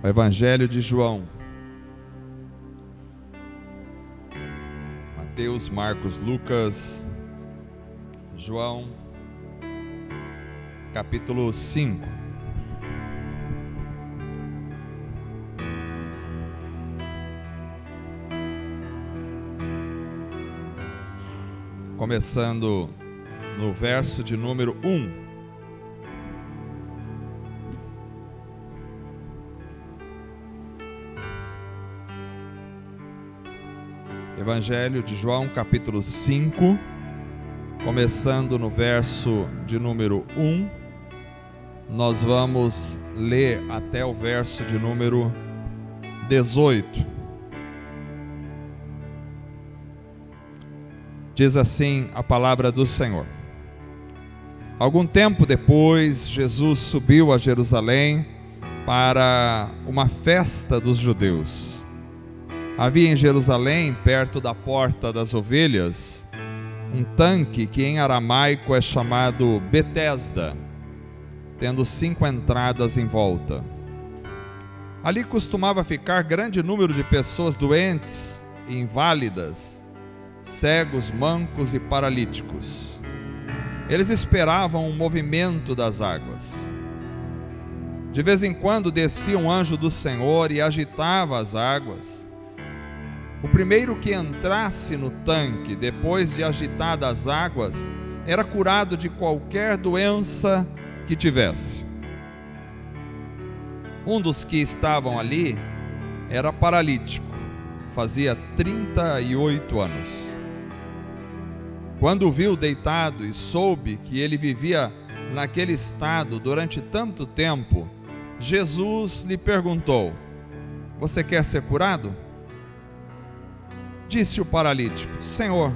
O Evangelho de João. Mateus, Marcos, Lucas, João, capítulo 5. Começando no verso de número 1. Evangelho de João, capítulo 5, começando no verso de número 1, nós vamos ler até o verso de número 18. Diz assim a palavra do Senhor. Algum tempo depois, Jesus subiu a Jerusalém para uma festa dos judeus. Havia em Jerusalém, perto da Porta das Ovelhas, um tanque que em aramaico é chamado Betesda, tendo 5 entradas em volta. Ali costumava ficar grande número de pessoas doentes e inválidas, cegos, mancos e paralíticos. Eles esperavam o movimento das águas. De vez em quando descia um anjo do Senhor e agitava as águas. O primeiro que entrasse no tanque, depois de agitadas as águas, era curado de qualquer doença que tivesse. Um dos que estavam ali era paralítico, fazia 38 anos. Quando o viu deitado e soube que ele vivia naquele estado durante tanto tempo, Jesus lhe perguntou: "Você quer ser curado?" Disse o paralítico: "Senhor,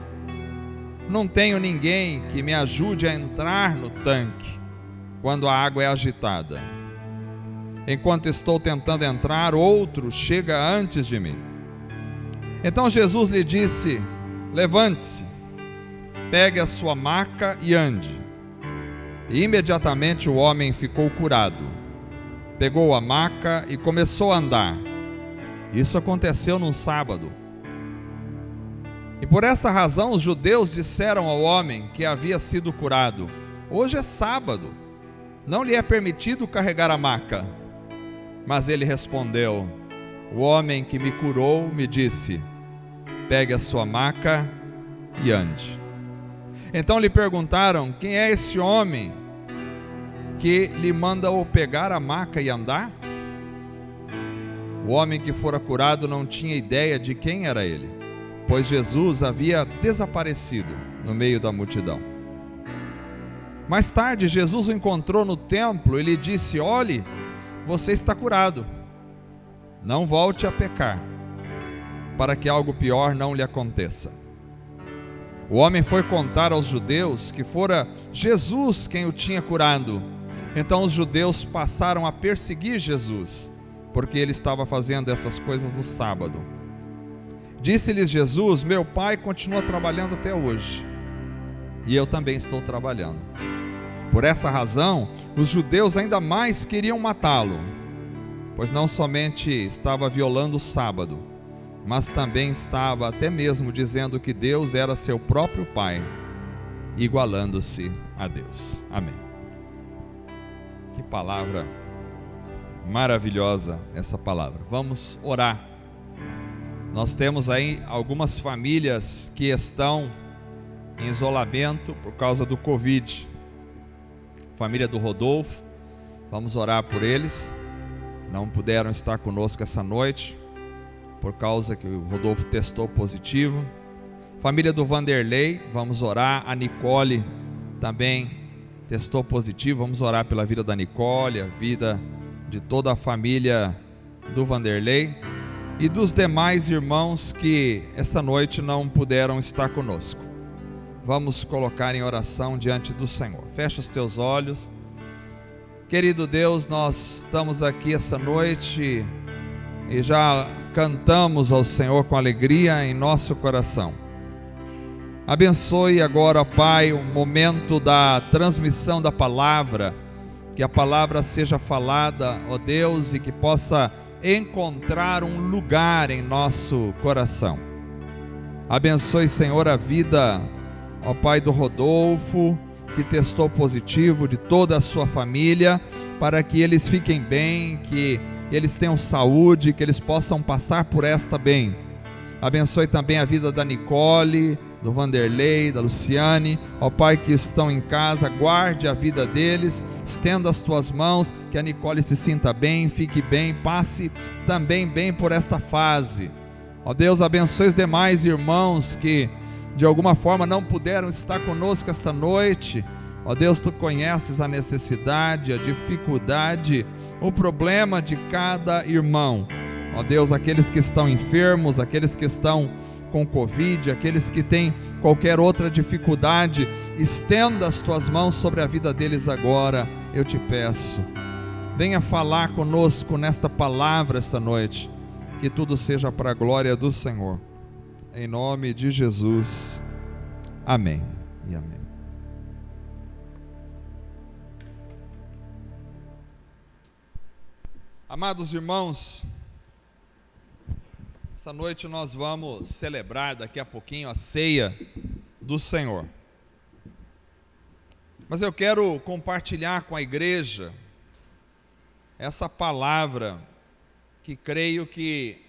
não tenho ninguém que me ajude a entrar no tanque quando a água é agitada. Enquanto estou tentando entrar, outro chega antes de mim." Então Jesus lhe disse: "Levante-se, pegue a sua maca e ande." E imediatamente o homem ficou curado. Pegou a maca e começou a andar. Isso aconteceu num sábado. E por essa razão os judeus disseram ao homem que havia sido curado: "Hoje é sábado, não lhe é permitido carregar a maca." Mas ele respondeu: "O homem que me curou me disse: pegue a sua maca e ande." Então lhe perguntaram: "Quem é esse homem que lhe manda o pegar a maca e andar?" O homem que fora curado não tinha ideia de quem era ele, pois Jesus havia desaparecido no meio da multidão. Mais tarde, Jesus o encontrou no templo e lhe disse: "Olhe, você está curado. Não volte a pecar, para que algo pior não lhe aconteça." O homem foi contar aos judeus que fora Jesus quem o tinha curado. Então os judeus passaram a perseguir Jesus, porque ele estava fazendo essas coisas no sábado. Disse-lhes Jesus: "Meu pai continua trabalhando até hoje, e eu também estou trabalhando." Por essa razão, os judeus ainda mais queriam matá-lo, pois não somente estava violando o sábado, mas também estava até mesmo dizendo que Deus era seu próprio Pai, igualando-se a Deus. Amém. Que palavra maravilhosa essa palavra. Vamos orar. Nós temos aí algumas famílias que estão em isolamento por causa do Covid. Família do Rodolfo, vamos orar por eles. Não puderam estar conosco essa noite, por causa que o Rodolfo testou positivo. Família do Vanderlei, vamos orar. A Nicole também testou positivo, vamos orar pela vida da Nicole, a vida de toda a família do Vanderlei e dos demais irmãos que esta noite não puderam estar conosco. Vamos colocar em oração diante do Senhor. Fecha os teus olhos. Querido Deus, nós estamos aqui essa noite e já cantamos ao Senhor com alegria em nosso coração. Abençoe agora, Pai, o momento da transmissão da palavra, que a palavra seja falada, ó Deus, e que possa encontrar um lugar em nosso coração. Abençoe, Senhor, a vida, ó Pai, do Rodolfo, que testou positivo, de toda a sua família, para que eles fiquem bem, que eles tenham saúde, que eles possam passar por esta bem. Abençoe também a vida da Nicole, do Vanderlei, da Luciane, ó Pai, que estão em casa, guarde a vida deles, estenda as tuas mãos, que a Nicole se sinta bem, fique bem, passe também bem por esta fase. Ó Deus, abençoe os demais irmãos que de alguma forma não puderam estar conosco esta noite. Ó Deus, tu conheces a necessidade, a dificuldade, o problema de cada irmão. Ó Deus, aqueles que estão enfermos, aqueles que estão com Covid, aqueles que têm qualquer outra dificuldade, estenda as tuas mãos sobre a vida deles agora, eu te peço. Venha falar conosco nesta palavra esta noite, que tudo seja para a glória do Senhor. Em nome de Jesus, amém e amém. Amados irmãos, essa noite nós vamos celebrar daqui a pouquinho a ceia do Senhor. Mas eu quero compartilhar com a igreja essa palavra que creio que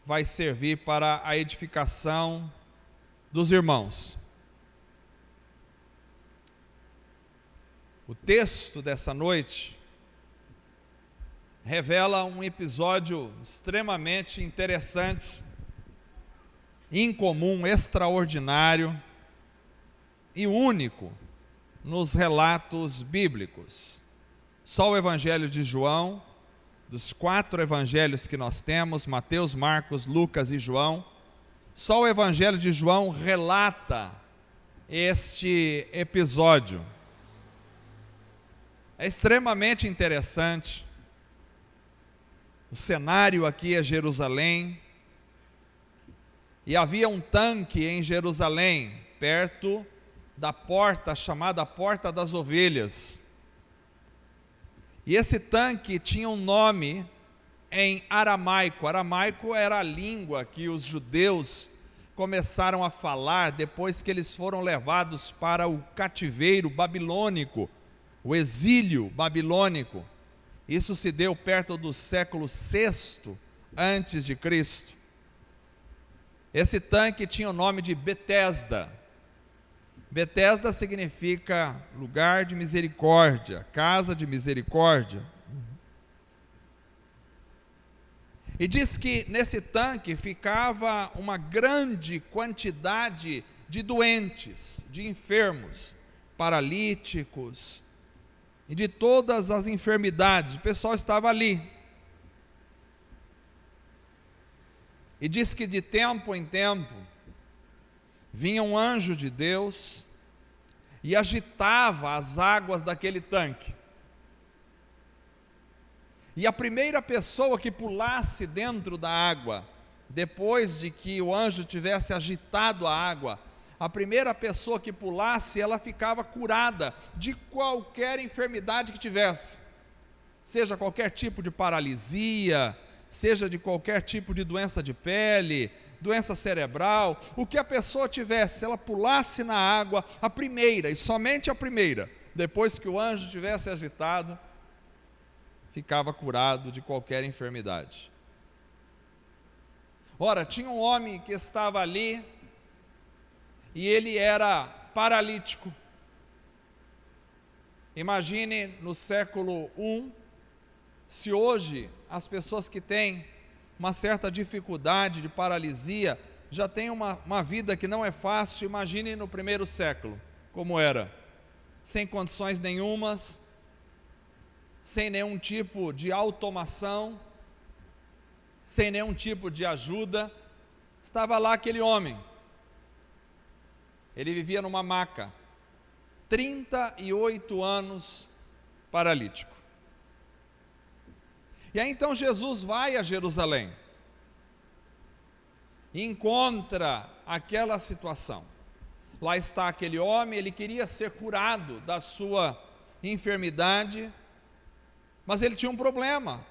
vai servir para a edificação dos irmãos. O texto dessa noite revela um episódio extremamente interessante, incomum, extraordinário e único nos relatos bíblicos. Só o Evangelho de João, dos 4 evangelhos que nós temos, Mateus, Marcos, Lucas e João, só o Evangelho de João relata este episódio. É extremamente interessante. O cenário aqui é Jerusalém, e havia um tanque em Jerusalém, perto da porta chamada Porta das Ovelhas. E esse tanque tinha um nome em aramaico. Aramaico era a língua que os judeus começaram a falar depois que eles foram levados para o cativeiro babilônico, o exílio babilônico. Isso se deu perto do século VI antes de Cristo. Esse tanque tinha o nome de Betesda. Betesda significa lugar de misericórdia, casa de misericórdia. E diz que nesse tanque ficava uma grande quantidade de doentes, de enfermos, paralíticos, e de todas as enfermidades. O pessoal estava ali. E diz que de tempo em tempo vinha um anjo de Deus e agitava as águas daquele tanque. E a primeira pessoa que pulasse dentro da água, depois de que o anjo tivesse agitado a água, a primeira pessoa que pulasse, ela ficava curada de qualquer enfermidade que tivesse, seja qualquer tipo de paralisia, seja de qualquer tipo de doença de pele, doença cerebral, o que a pessoa tivesse, se ela pulasse na água, a primeira, e somente a primeira, depois que o anjo tivesse agitado, ficava curado de qualquer enfermidade. Ora, tinha um homem que estava ali, e ele era paralítico. Imagine no século I, se hoje as pessoas que têm uma certa dificuldade de paralisia, já têm uma vida que não é fácil. Imagine no primeiro século, como era, sem condições nenhumas, sem nenhum tipo de automação, sem nenhum tipo de ajuda. Estava lá aquele homem. Ele vivia numa maca, 38 anos paralítico. E aí então Jesus vai a Jerusalém e encontra aquela situação. Lá está aquele homem, ele queria ser curado da sua enfermidade, mas ele tinha um problema.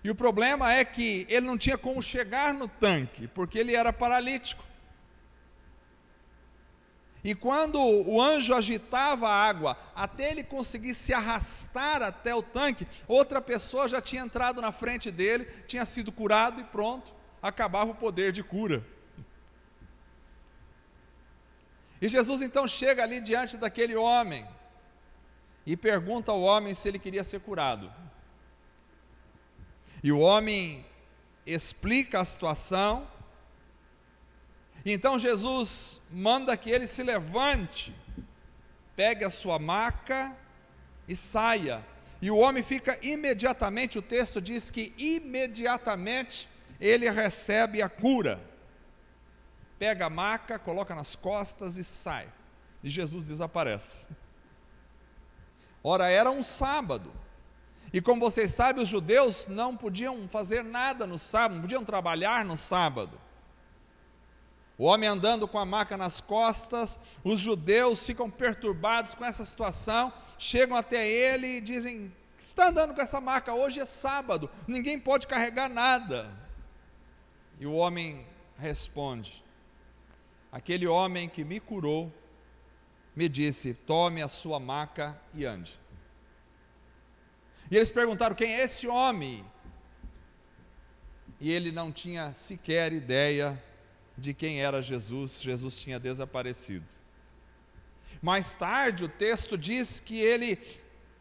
E o problema é que ele não tinha como chegar no tanque, porque ele era paralítico. E quando o anjo agitava a água, até ele conseguir se arrastar até o tanque, outra pessoa já tinha entrado na frente dele, tinha sido curado e pronto, acabava o poder de cura. E Jesus então chega ali diante daquele homem e pergunta ao homem se ele queria ser curado. E o homem explica a situação. Então Jesus manda que ele se levante, pegue a sua maca e saia. E o homem fica imediatamente, o texto diz que imediatamente ele recebe a cura. Pega a maca, coloca nas costas e sai. E Jesus desaparece. Ora, era um sábado. E como vocês sabem, os judeus não podiam fazer nada no sábado, não podiam trabalhar no sábado. O homem andando com a maca nas costas, os judeus ficam perturbados com essa situação, chegam até ele e dizem: está andando com essa maca, hoje é sábado, ninguém pode carregar nada. E o homem responde: aquele homem que me curou, me disse, tome a sua maca e ande. E eles perguntaram, quem é esse homem? E ele não tinha sequer ideia de quem era Jesus. Jesus tinha desaparecido. Mais tarde o texto diz que ele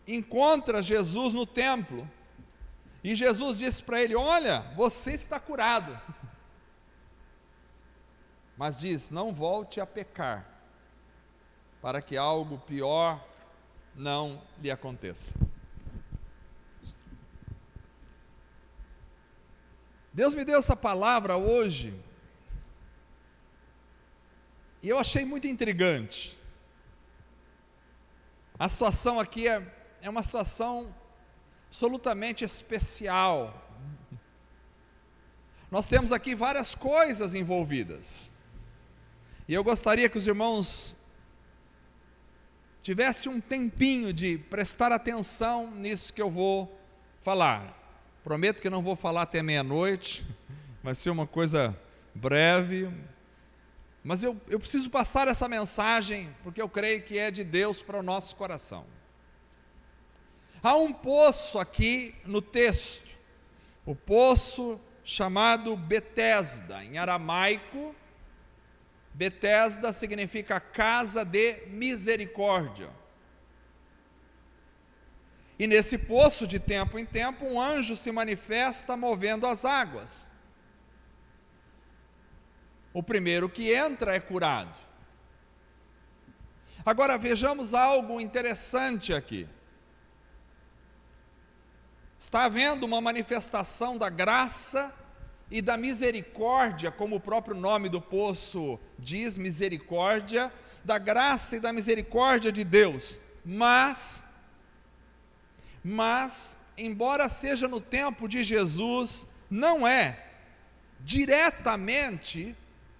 encontra Jesus no templo, e Jesus disse para ele, olha, você está curado, mas diz, não volte a pecar, para que algo pior não lhe aconteça. Deus me deu essa palavra hoje, e eu achei muito intrigante. A situação aqui é uma situação absolutamente especial. Nós temos aqui várias coisas envolvidas, e eu gostaria que os irmãos tivessem um tempinho de prestar atenção nisso que eu vou falar. Prometo que não vou falar até meia-noite, vai ser uma coisa breve, mas eu preciso passar essa mensagem, porque eu creio que é de Deus para o nosso coração. Há um poço aqui no texto, o poço chamado Betesda, em aramaico. Betesda significa casa de misericórdia. E nesse poço, de tempo em tempo, um anjo se manifesta movendo as águas. O primeiro que entra é curado. Agora vejamos algo interessante aqui. Está havendo uma manifestação da graça e da misericórdia, como o próprio nome do poço diz, misericórdia, da graça e da misericórdia de Deus. Mas, embora seja no tempo de Jesus, não é diretamente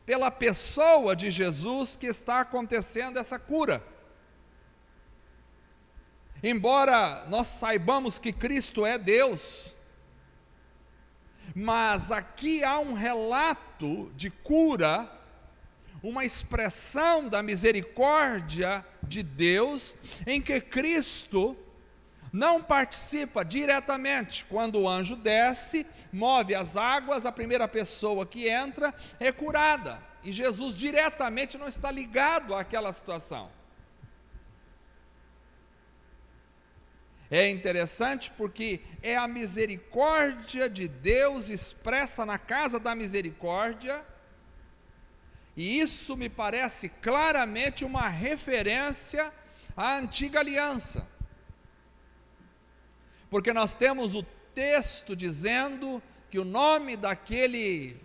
pela pessoa de Jesus que está acontecendo essa cura. Embora nós saibamos que Cristo é Deus, mas aqui há um relato de cura, uma expressão da misericórdia de Deus, em que Cristo não participa diretamente. Quando o anjo desce, move as águas, a primeira pessoa que entra é curada, e Jesus diretamente não está ligado àquela situação. É interessante porque é a misericórdia de Deus expressa na casa da misericórdia, e isso me parece claramente uma referência à antiga aliança. Porque nós temos o texto dizendo que o nome daquele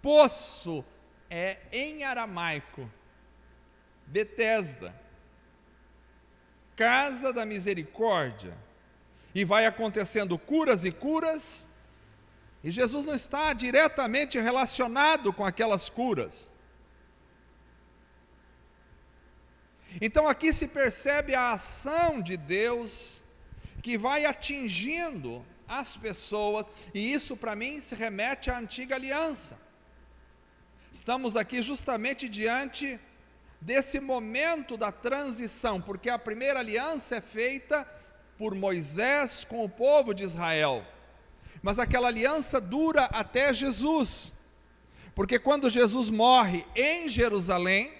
poço é em aramaico, Betesda, casa da misericórdia, e vai acontecendo curas e curas, e Jesus não está diretamente relacionado com aquelas curas. Então aqui se percebe a ação de Deus, que vai atingindo as pessoas, e isso para mim se remete à antiga aliança. Estamos aqui justamente diante desse momento da transição, porque a primeira aliança é feita por Moisés com o povo de Israel, mas aquela aliança dura até Jesus, porque quando Jesus morre em Jerusalém,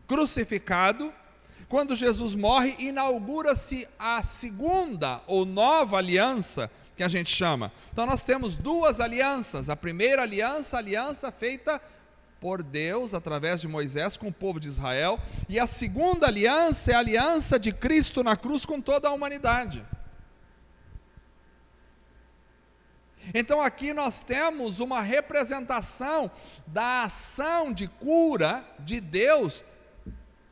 crucificado, quando Jesus morre, inaugura-se a segunda ou nova aliança, que a gente chama. Então nós temos duas alianças. A primeira aliança, a aliança feita por Deus, através de Moisés com o povo de Israel. E a segunda aliança é a aliança de Cristo na cruz com toda a humanidade. Então aqui nós temos uma representação da ação de cura de Deus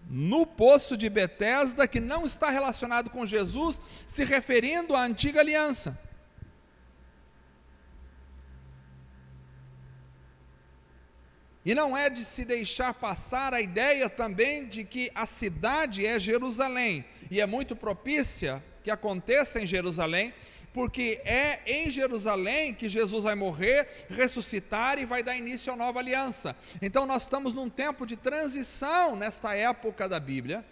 no poço de Betesda, que não está relacionado com Jesus, se referindo à antiga aliança. E não é de se deixar passar a ideia também de que a cidade é Jerusalém, e é muito propícia que aconteça em Jerusalém, porque é em Jerusalém que Jesus vai morrer, ressuscitar e vai dar início à nova aliança. Então nós estamos num tempo de transição nesta época da Bíblia,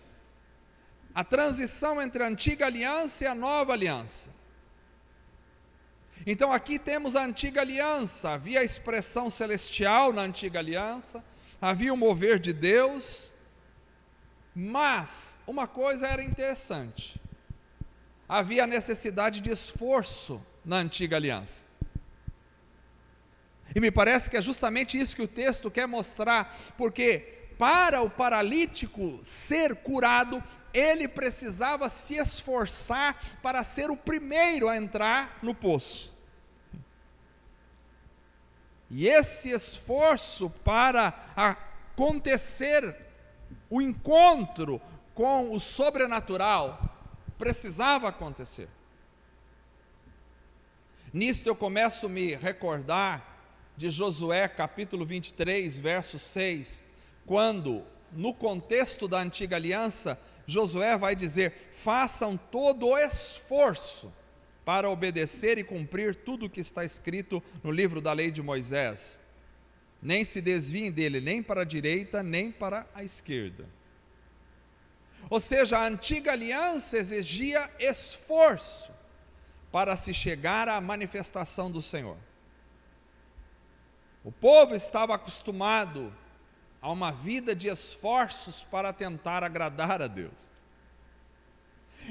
a transição entre a antiga aliança e a nova aliança. Então aqui temos a antiga aliança, havia a expressão celestial na antiga aliança, havia o mover de Deus, mas uma coisa era interessante: havia a necessidade de esforço na antiga aliança. E me parece que é justamente isso que o texto quer mostrar, porque para o paralítico ser curado, ele precisava se esforçar para ser o primeiro a entrar no poço. E esse esforço para acontecer o encontro com o sobrenatural precisava acontecer. Nisto eu começo a me recordar de Josué capítulo 23, verso 6, quando, no contexto da antiga aliança, Josué vai dizer: façam todo o esforço para obedecer e cumprir tudo o que está escrito no livro da lei de Moisés. Nem se desviem dele, nem para a direita, nem para a esquerda. Ou seja, a antiga aliança exigia esforço para se chegar à manifestação do Senhor. O povo estava acostumado a uma vida de esforços para tentar agradar a Deus.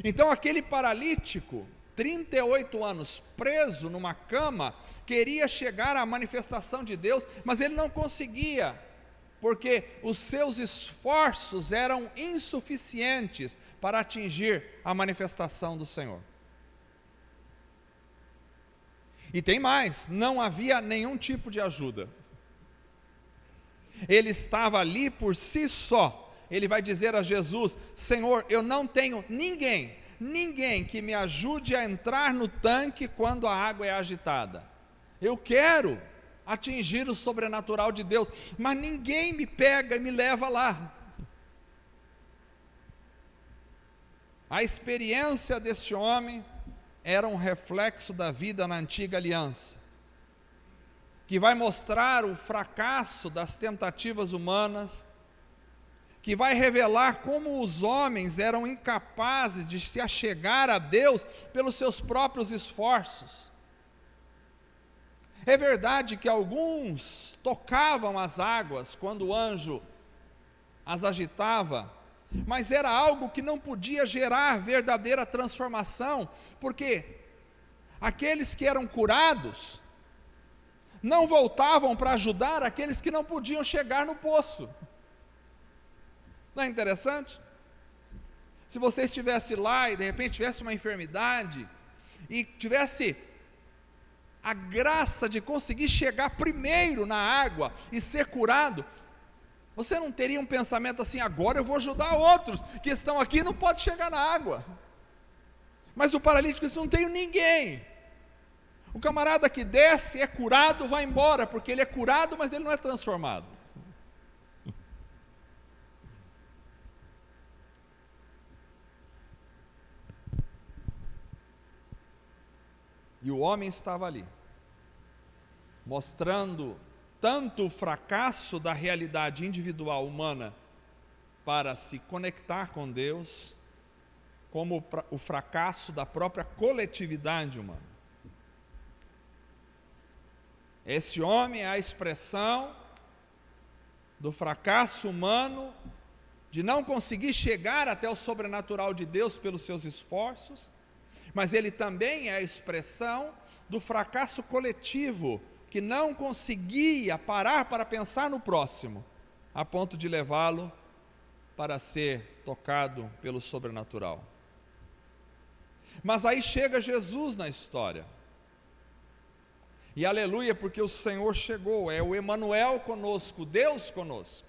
Então aquele paralítico, 38 anos preso numa cama, queria chegar à manifestação de Deus, mas ele não conseguia, porque os seus esforços eram insuficientes para atingir a manifestação do Senhor. E tem mais, não havia nenhum tipo de ajuda. Ele estava ali por si só. Ele vai dizer a Jesus: Senhor, eu não tenho ninguém que me ajude a entrar no tanque quando a água é agitada. Eu quero atingir o sobrenatural de Deus, mas ninguém me pega e me leva lá. A experiência deste homem era um reflexo da vida na antiga aliança, que vai mostrar o fracasso das tentativas humanas, que vai revelar como os homens eram incapazes de se achegar a Deus pelos seus próprios esforços. É verdade que alguns tocavam as águas quando o anjo as agitava, mas era algo que não podia gerar verdadeira transformação, porque aqueles que eram curados não voltavam para ajudar aqueles que não podiam chegar no poço. Não é interessante? Se você estivesse lá e de repente tivesse uma enfermidade e tivesse a graça de conseguir chegar primeiro na água e ser curado, você não teria um pensamento assim: agora eu vou ajudar outros que estão aqui e não podem chegar na água. Mas o paralítico disse: não tenho ninguém. O camarada que desce, é curado, vai embora, porque ele é curado, mas ele não é transformado. E o homem estava ali, mostrando tanto o fracasso da realidade individual humana para se conectar com Deus, como o fracasso da própria coletividade humana. Esse homem é a expressão do fracasso humano de não conseguir chegar até o sobrenatural de Deus pelos seus esforços, mas ele também é a expressão do fracasso coletivo, que não conseguia parar para pensar no próximo, a ponto de levá-lo para ser tocado pelo sobrenatural. Mas aí chega Jesus na história. E aleluia, porque o Senhor chegou, é o Emanuel conosco, Deus conosco.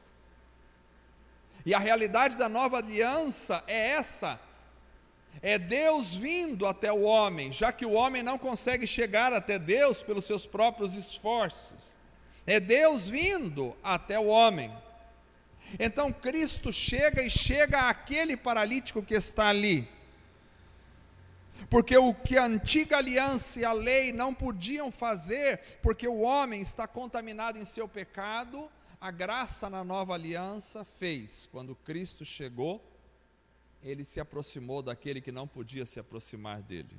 E a realidade da nova aliança é essa: é Deus vindo até o homem, já que o homem não consegue chegar até Deus pelos seus próprios esforços. É Deus vindo até o homem. Então Cristo chega àquele paralítico que está ali. Porque o que a antiga aliança e a lei não podiam fazer, porque o homem está contaminado em seu pecado, a graça na nova aliança fez. Quando Cristo chegou, ele se aproximou daquele que não podia se aproximar dele.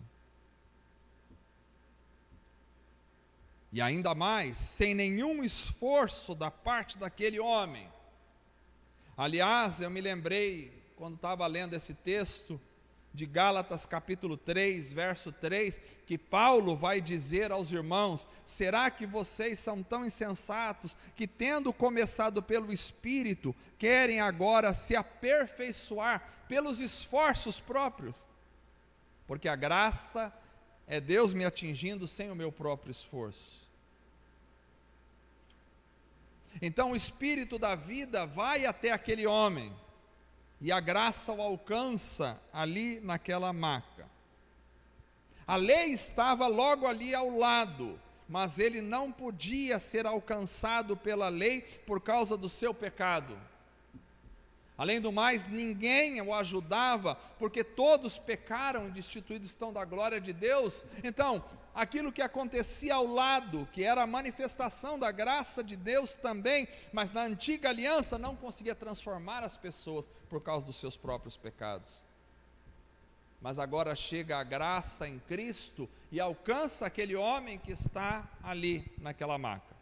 E ainda mais, sem nenhum esforço da parte daquele homem. Aliás, eu me lembrei, quando estava lendo esse texto, de Gálatas capítulo 3, verso 3, que Paulo vai dizer aos irmãos: será que vocês são tão insensatos, que tendo começado pelo Espírito, querem agora se aperfeiçoar pelos esforços próprios? Porque a graça é Deus me atingindo sem o meu próprio esforço. Então o Espírito da vida vai até aquele homem, e a graça o alcança ali naquela maca. A lei estava logo ali ao lado, mas ele não podia ser alcançado pela lei por causa do seu pecado. Além do mais, ninguém o ajudava, porque todos pecaram e destituídos estão da glória de Deus. Então, aquilo que acontecia ao lado, que era a manifestação da graça de Deus também, mas na antiga aliança não conseguia transformar as pessoas por causa dos seus próprios pecados. Mas agora chega a graça em Cristo e alcança aquele homem que está ali naquela maca.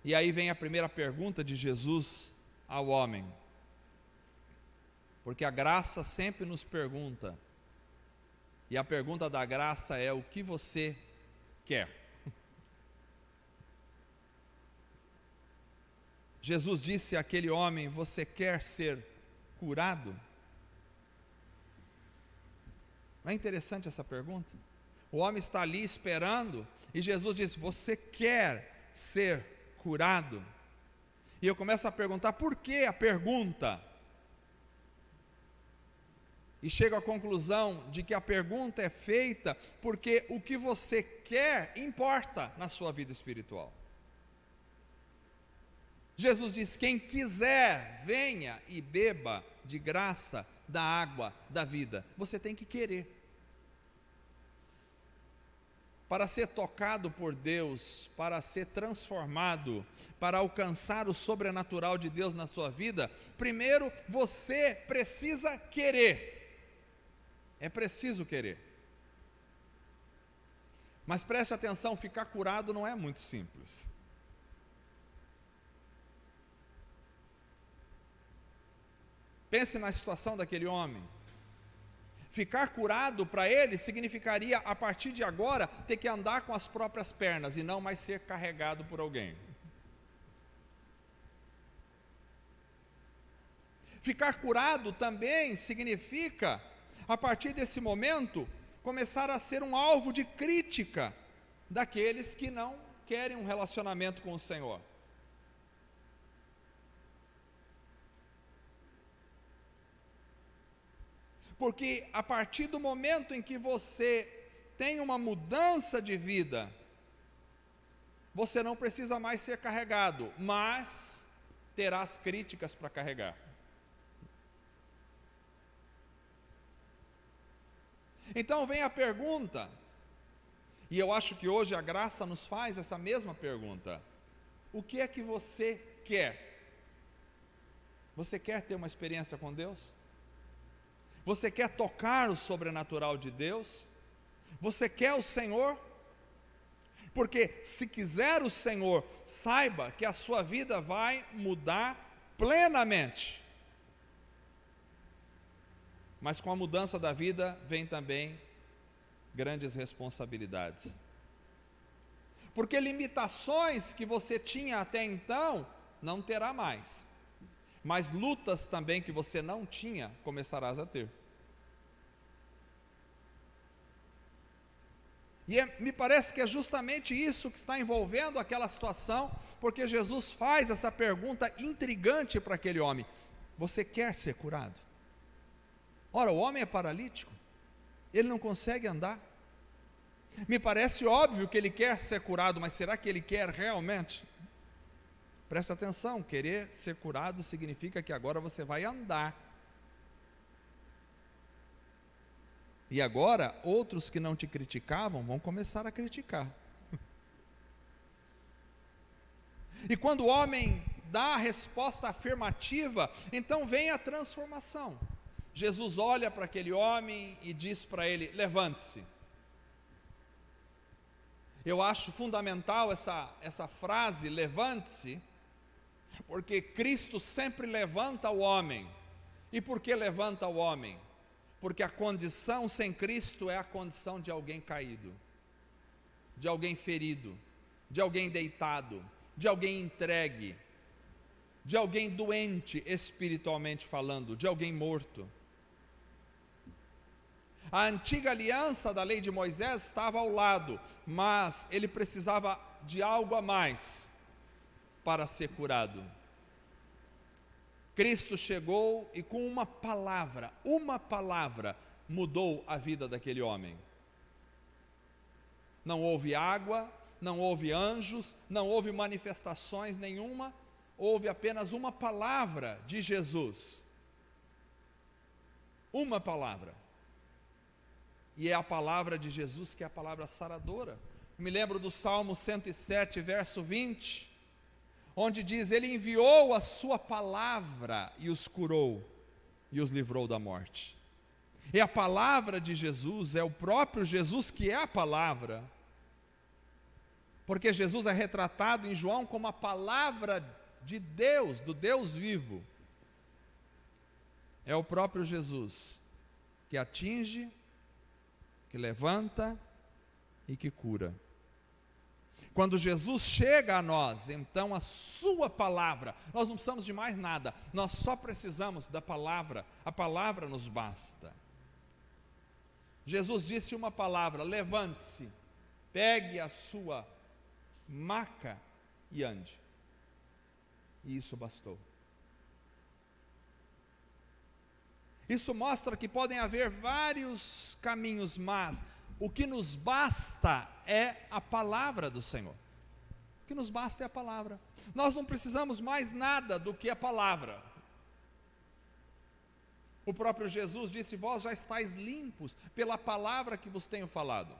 E aí vem a primeira pergunta de Jesus ao homem, porque a graça sempre nos pergunta, e a pergunta da graça é: o que você quer? Jesus disse àquele homem: você quer ser curado? Não é interessante essa pergunta? O homem está ali esperando, e Jesus diz: você quer ser curado? E eu começo a perguntar: por que a pergunta? E chego à conclusão de que a pergunta é feita porque o que você quer importa na sua vida espiritual. Jesus diz: quem quiser, venha e beba de graça da água da vida. Você tem que querer. Para ser tocado por Deus, para ser transformado, para alcançar o sobrenatural de Deus na sua vida, primeiro você precisa querer. É preciso querer. Mas preste atenção, ficar curado não é muito simples. Pense na situação daquele homem. Ficar curado para ele significaria, a partir de agora, ter que andar com as próprias pernas e não mais ser carregado por alguém. Ficar curado também significa, a partir desse momento, começar a ser um alvo de crítica daqueles que não querem um relacionamento com o Senhor. Porque a partir do momento em que você tem uma mudança de vida, você não precisa mais ser carregado, mas terá as críticas para carregar. Então vem a pergunta: E eu acho que hoje a graça nos faz essa mesma pergunta: o que é que você quer? Você quer ter uma experiência com Deus? Você quer tocar o sobrenatural de Deus? Você quer o Senhor? Porque se quiser o Senhor, saiba que a sua vida vai mudar plenamente. Mas com a mudança da vida vem também grandes responsabilidades. Porque limitações que você tinha até então, não terá mais. Mas lutas também que você não tinha, começarás a ter. E me parece que é justamente isso que está envolvendo aquela situação, porque Jesus faz essa pergunta intrigante para aquele homem: você quer ser curado? Ora, o homem é paralítico, ele não consegue andar. Me parece óbvio que ele quer ser curado, mas será que ele quer realmente? Presta atenção, querer ser curado significa que agora você vai andar. E agora, outros que não te criticavam vão começar a criticar. E quando o homem dá a resposta afirmativa, então vem a transformação. Jesus olha para aquele homem e diz para ele: levante-se. Eu acho fundamental essa frase, levante-se, porque Cristo sempre levanta o homem. E por que levanta o homem? Porque a condição sem Cristo é a condição de alguém caído, de alguém ferido, de alguém deitado, de alguém entregue, de alguém doente espiritualmente falando, de alguém morto. A antiga aliança da lei de Moisés estava ao lado, mas ele precisava de algo a mais para ser curado. Cristo chegou e com uma palavra, mudou a vida daquele homem. Não houve água, não houve anjos, não houve manifestações nenhuma, houve apenas uma palavra de Jesus. Uma palavra. E é a palavra de Jesus que é a palavra saradora. Me lembro do Salmo 107, verso 20, onde diz: ele enviou a sua palavra e os curou e os livrou da morte. E a palavra de Jesus é o próprio Jesus que é a palavra, porque Jesus é retratado em João como a palavra de Deus, do Deus vivo. É o próprio Jesus que atinge, que levanta e que cura. Quando Jesus chega a nós, então a sua palavra, nós não precisamos de mais nada, nós só precisamos da palavra, a palavra nos basta. Jesus disse uma palavra: levante-se, pegue a sua maca e ande. E isso bastou. Isso mostra que podem haver vários caminhos, mas o que nos basta é a palavra do Senhor. O que nos basta é a palavra. Nós não precisamos mais nada do que a palavra. O próprio Jesus disse: vós já estáis limpos pela palavra que vos tenho falado.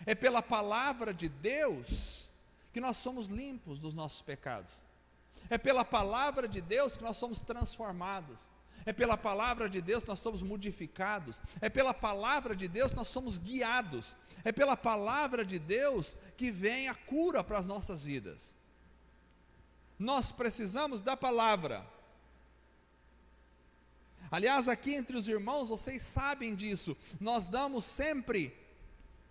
É pela palavra de Deus que nós somos limpos dos nossos pecados. É pela palavra de Deus que nós somos transformados. É pela palavra de Deus que nós somos modificados. É pela palavra de Deus que nós somos guiados. É pela palavra de Deus que vem a cura para as nossas vidas. Nós precisamos da palavra. Aliás, aqui entre os irmãos, vocês sabem disso, nós damos sempre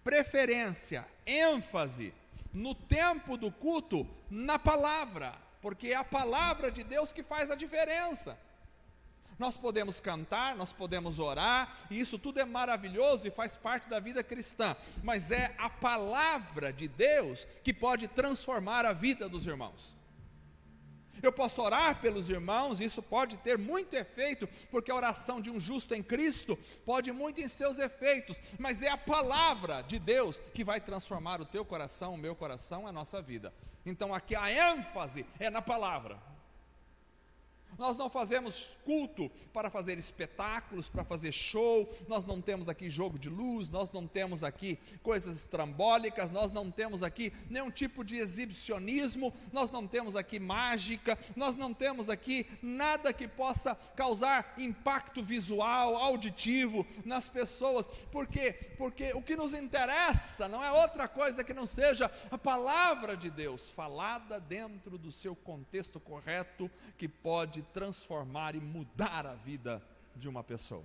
preferência, ênfase, no tempo do culto, na palavra, porque é a palavra de Deus que faz a diferença. Nós podemos cantar, nós podemos orar, e isso tudo é maravilhoso e faz parte da vida cristã, mas é a palavra de Deus que pode transformar a vida dos irmãos. Eu posso orar pelos irmãos, isso pode ter muito efeito, porque a oração de um justo em Cristo pode muito em seus efeitos, mas é a palavra de Deus que vai transformar o teu coração, o meu coração, a nossa vida. Então aqui a ênfase é na palavra. Nós não fazemos culto para fazer espetáculos, para fazer show, nós não temos aqui jogo de luz, nós não temos aqui coisas estrambólicas, nós não temos aqui nenhum tipo de exibicionismo, nós não temos aqui mágica, nós não temos aqui nada que possa causar impacto visual, auditivo nas pessoas. Por quê? Porque o que nos interessa não é outra coisa que não seja a palavra de Deus, falada dentro do seu contexto correto, que pode transformar e mudar a vida de uma pessoa.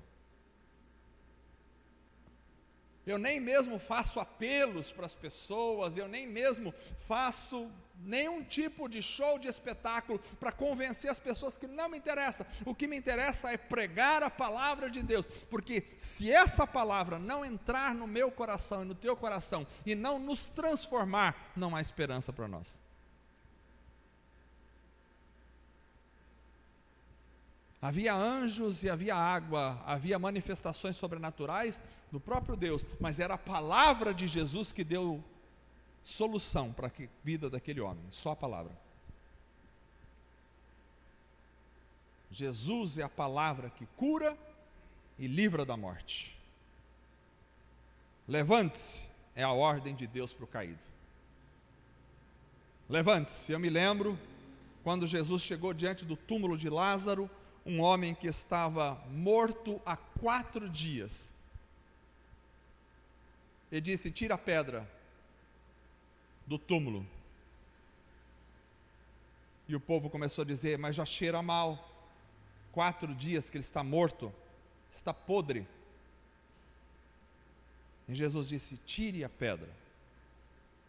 Eu nem mesmo faço apelos para as pessoas, eu nem mesmo faço nenhum tipo de show, de espetáculo para convencer as pessoas, que não me interessa. O que me interessa é pregar a palavra de Deus, porque se essa palavra não entrar no meu coração e no teu coração e não nos transformar, não há esperança para nós. Havia anjos e havia água, havia manifestações sobrenaturais do próprio Deus, mas era a palavra de Jesus que deu solução para a vida daquele homem, só a palavra. Jesus é a palavra que cura e livra da morte. Levante-se é a ordem de Deus para o caído. Levante-se. Eu me lembro quando Jesus chegou diante do túmulo de Lázaro, um homem que estava morto há 4 dias. Ele disse: tira a pedra do túmulo. E o povo começou a dizer: mas já cheira mal. 4 dias que ele está morto, está podre. E Jesus disse: tire a pedra.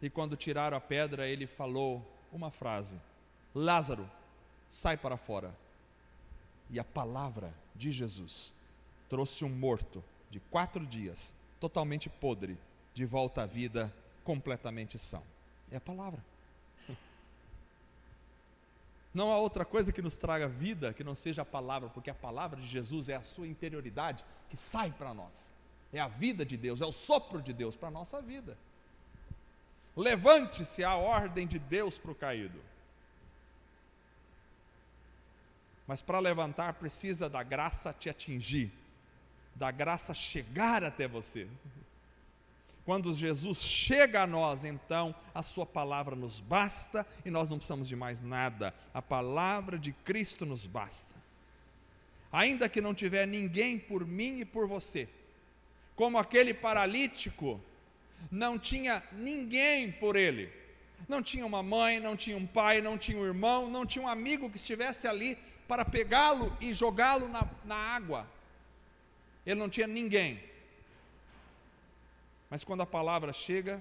E quando tiraram a pedra, ele falou uma frase: Lázaro, sai para fora. E a palavra de Jesus trouxe um morto de 4 dias, totalmente podre, de volta à vida, completamente são. É a palavra. Não há outra coisa que nos traga vida que não seja a palavra, porque a palavra de Jesus é a sua interioridade que sai para nós. É a vida de Deus, é o sopro de Deus para a nossa vida. Levante-se, a ordem de Deus para o caído. Mas para levantar precisa da graça te atingir, da graça chegar até você. Quando Jesus chega a nós, então a sua palavra nos basta e nós não precisamos de mais nada. A palavra de Cristo nos basta. Ainda que não tiver ninguém por mim e por você, como aquele paralítico, não tinha ninguém por ele. Não tinha uma mãe, não tinha um pai, não tinha um irmão, não tinha um amigo que estivesse ali para pegá-lo e jogá-lo na água. Ele não tinha ninguém. Mas quando a palavra chega,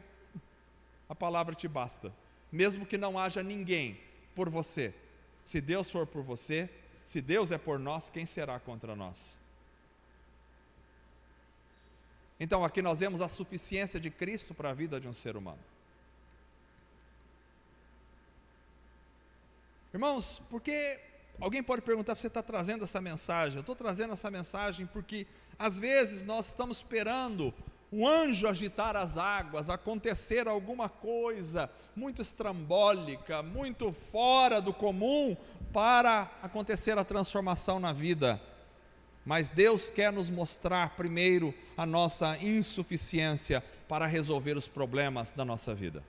a palavra te basta. Mesmo que não haja ninguém por você. Se Deus for por você, se Deus é por nós, quem será contra nós? Então aqui nós vemos a suficiência de Cristo para a vida de um ser humano. Irmãos, porque alguém pode perguntar: você está trazendo essa mensagem? Eu estou trazendo essa mensagem porque às vezes nós estamos esperando o anjo agitar as águas, acontecer alguma coisa muito estrambólica, muito fora do comum, para acontecer a transformação na vida. Mas Deus quer nos mostrar primeiro a nossa insuficiência para resolver os problemas da nossa vida.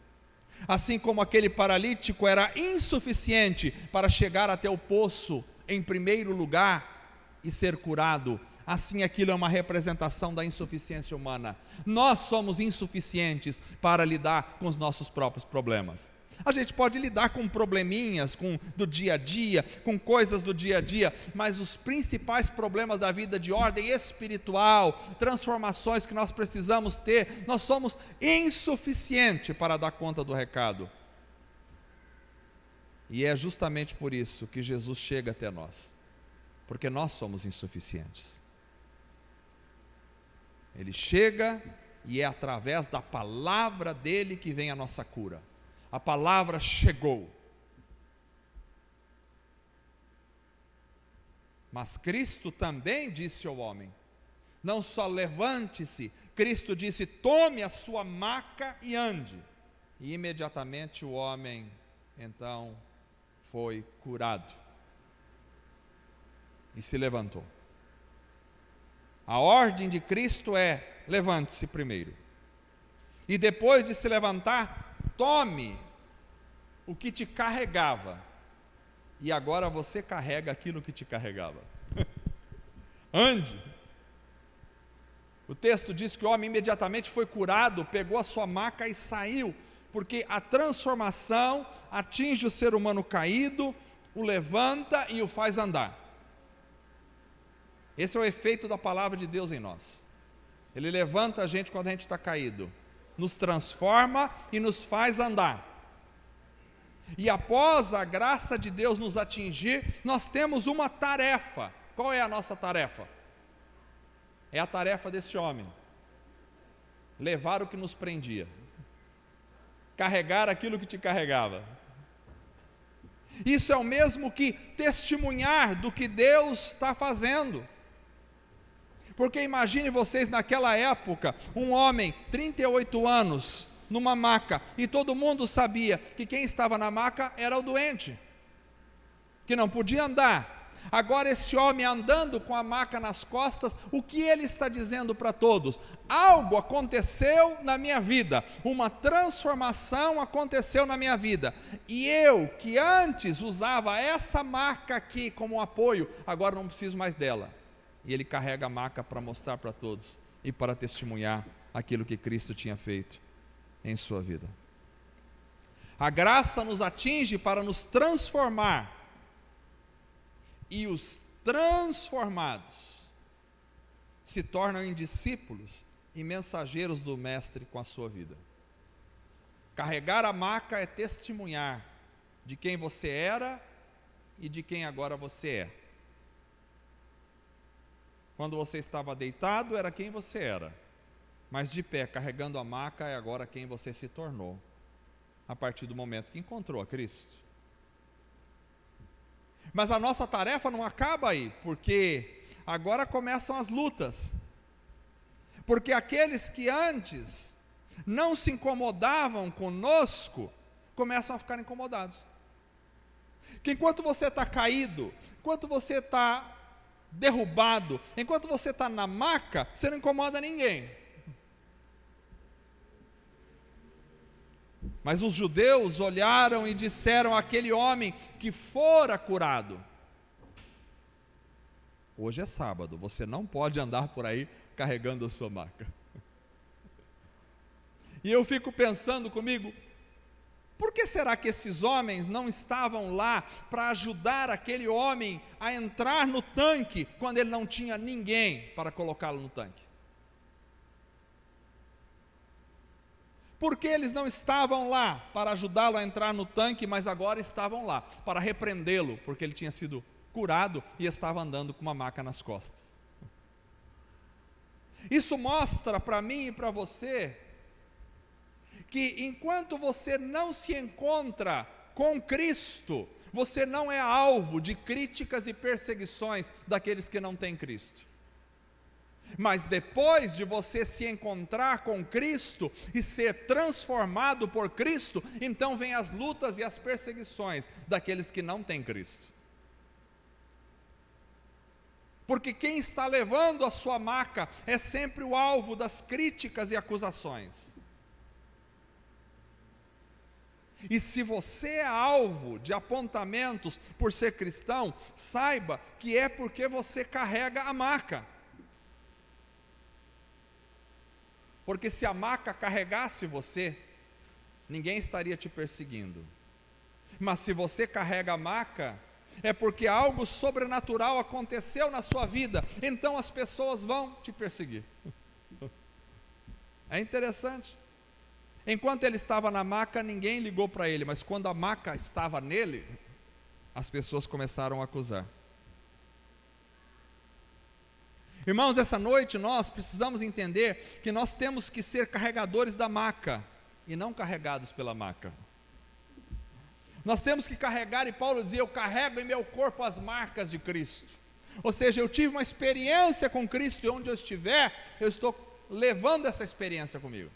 Assim como aquele paralítico era insuficiente para chegar até o poço em primeiro lugar e ser curado, assim aquilo é uma representação da insuficiência humana. Nós somos insuficientes para lidar com os nossos próprios problemas. A gente pode lidar com probleminhas do dia a dia, com coisas do dia a dia, mas os principais problemas da vida de ordem espiritual, transformações que nós precisamos ter, nós somos insuficientes para dar conta do recado. E é justamente por isso que Jesus chega até nós, porque nós somos insuficientes. Ele chega e é através da palavra dele que vem a nossa cura. A palavra chegou. Mas Cristo também disse ao homem, não só levante-se, Cristo disse: tome a sua maca e ande. E imediatamente o homem então foi curado. e se levantou. A ordem de Cristo é: levante-se primeiro. E depois de se levantar, tome o que te carregava. E agora você carrega aquilo que te carregava. Ande. O texto diz que o homem imediatamente foi curado, pegou a sua maca e saiu, porque a transformação atinge o ser humano caído, o levanta e o faz andar. Esse é o efeito da palavra de Deus em nós. Ele levanta a gente quando a gente está caído, nos transforma e nos faz andar. E após a graça de Deus nos atingir, nós temos uma tarefa. Qual é a nossa tarefa? É a tarefa desse homem: levar o que nos prendia, carregar aquilo que te carregava. Isso é o mesmo que testemunhar do que Deus está fazendo. Porque imagine vocês naquela época, um homem, 38 anos, numa maca, e todo mundo sabia que quem estava na maca era o doente, que não podia andar. Agora esse homem andando com a maca nas costas, o que ele está dizendo para todos? Algo aconteceu na minha vida, uma transformação aconteceu na minha vida, e eu que antes usava essa maca aqui como apoio, agora não preciso mais dela. E ele carrega a maca para mostrar para todos e para testemunhar aquilo que Cristo tinha feito em sua vida. A graça nos atinge para nos transformar, e os transformados se tornam em discípulos e mensageiros do Mestre com a sua vida. Carregar a maca é testemunhar de quem você era e de quem agora você é. Quando você estava deitado, era quem você era, mas de pé, carregando a maca, é agora quem você se tornou, a partir do momento que encontrou a Cristo. Mas a nossa tarefa não acaba aí, porque agora começam as lutas. Porque aqueles que antes não se incomodavam conosco, começam a ficar incomodados. Que enquanto você está caído, enquanto você está derrubado, enquanto você está na maca, você não incomoda ninguém. Mas os judeus olharam e disseram àquele homem que fora curado: hoje é sábado, você não pode andar por aí carregando a sua maca. E eu fico pensando comigo, por que será que esses homens não estavam lá para ajudar aquele homem a entrar no tanque, quando ele não tinha ninguém para colocá-lo no tanque? Por que eles não estavam lá para ajudá-lo a entrar no tanque, mas agora estavam lá para repreendê-lo, porque ele tinha sido curado e estava andando com uma maca nas costas? Isso mostra para mim e para você que enquanto você não se encontra com Cristo, você não é alvo de críticas e perseguições daqueles que não têm Cristo. Mas depois de você se encontrar com Cristo e ser transformado por Cristo, então vem as lutas e as perseguições daqueles que não têm Cristo. Porque quem está levando a sua maca é sempre o alvo das críticas e acusações. E se você é alvo de apontamentos por ser cristão, saiba que é porque você carrega a maca. Porque se a maca carregasse você, ninguém estaria te perseguindo. Mas se você carrega a maca, é porque algo sobrenatural aconteceu na sua vida, então as pessoas vão te perseguir. É interessante. Enquanto ele estava na maca, ninguém ligou para ele, mas quando a maca estava nele, as pessoas começaram a acusar. Irmãos, essa noite nós precisamos entender que nós temos que ser carregadores da maca e não carregados pela maca. Nós temos que carregar, e Paulo dizia: eu carrego em meu corpo as marcas de Cristo. Ou seja, eu tive uma experiência com Cristo, e onde eu estiver, eu estou levando essa experiência comigo.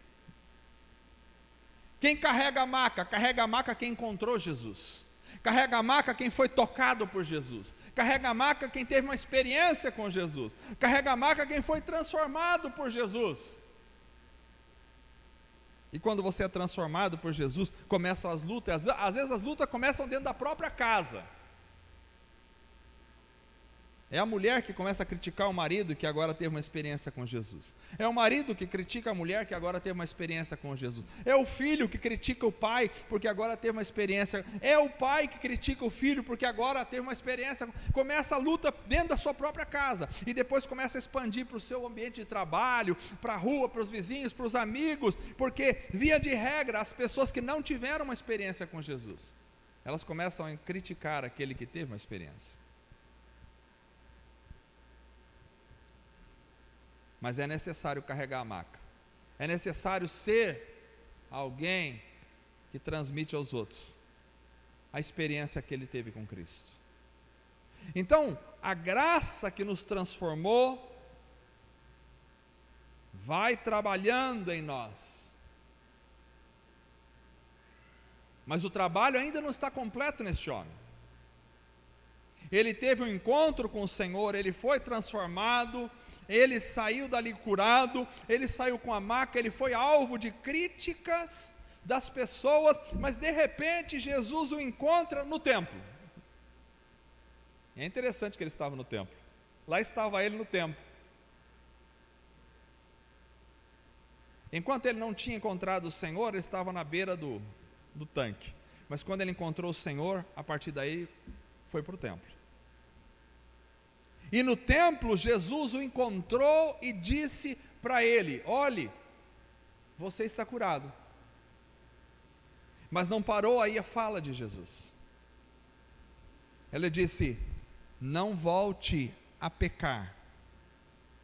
Quem carrega a maca quem encontrou Jesus. Carrega a maca quem foi tocado por Jesus. Carrega a maca quem teve uma experiência com Jesus. Carrega a maca quem foi transformado por Jesus. E quando você é transformado por Jesus, começam as lutas. Às vezes as lutas começam dentro da própria casa. É a mulher que começa a criticar o marido que agora teve uma experiência com Jesus. É o marido que critica a mulher que agora teve uma experiência com Jesus. É o filho que critica o pai porque agora teve uma experiência. É o pai que critica o filho porque agora teve uma experiência. Começa a luta dentro da sua própria casa. E depois começa a expandir para o seu ambiente de trabalho, para a rua, para os vizinhos, para os amigos. Porque, via de regra, as pessoas que não tiveram uma experiência com Jesus, elas começam a criticar aquele que teve uma experiência. Mas é necessário carregar a maca. É necessário ser alguém que transmite aos outros a experiência que ele teve com Cristo. Então, a graça que nos transformou vai trabalhando em nós. Mas o trabalho ainda não está completo neste homem. Ele teve um encontro com o Senhor, ele foi transformado, ele saiu dali curado, ele saiu com a maca, ele foi alvo de críticas das pessoas, mas de repente Jesus o encontra no templo. É interessante que ele estava no templo. Lá estava ele no templo. Enquanto ele não tinha encontrado o Senhor, ele estava na beira do tanque. Mas quando ele encontrou o Senhor, a partir daí foi para o templo. E no templo, Jesus o encontrou e disse para ele: olhe, você está curado. Mas não parou aí a fala de Jesus. Ele disse: não volte a pecar,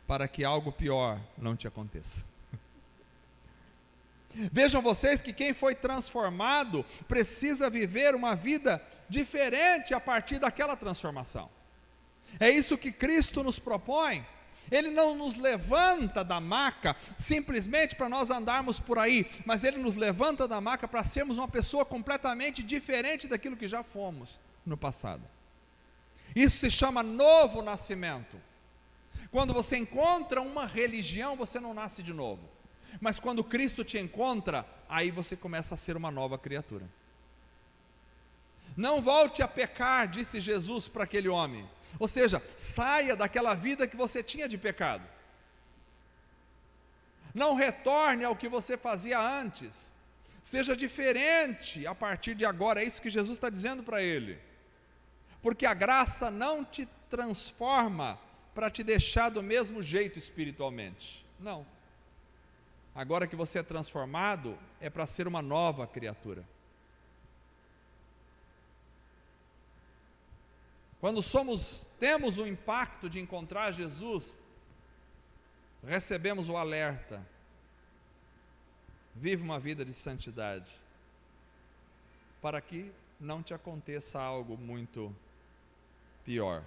para que algo pior não te aconteça. Vejam vocês que quem foi transformado precisa viver uma vida diferente a partir daquela transformação. É isso que Cristo nos propõe. Ele não nos levanta da maca simplesmente para nós andarmos por aí, mas Ele nos levanta da maca para sermos uma pessoa completamente diferente daquilo que já fomos no passado. Isso se chama novo nascimento. Quando você encontra uma religião, você não nasce de novo. Mas quando Cristo te encontra, aí você começa a ser uma nova criatura. Não volte a pecar, disse Jesus para aquele homem. Ou seja, saia daquela vida que você tinha de pecado. Não retorne ao que você fazia antes. Seja diferente a partir de agora. É isso que Jesus está dizendo para ele. Porque a graça não te transforma para te deixar do mesmo jeito espiritualmente. Não. Agora que você é transformado, é para ser uma nova criatura. Quando temos o impacto de encontrar Jesus, recebemos o alerta: vive uma vida de santidade, para que não te aconteça algo muito pior.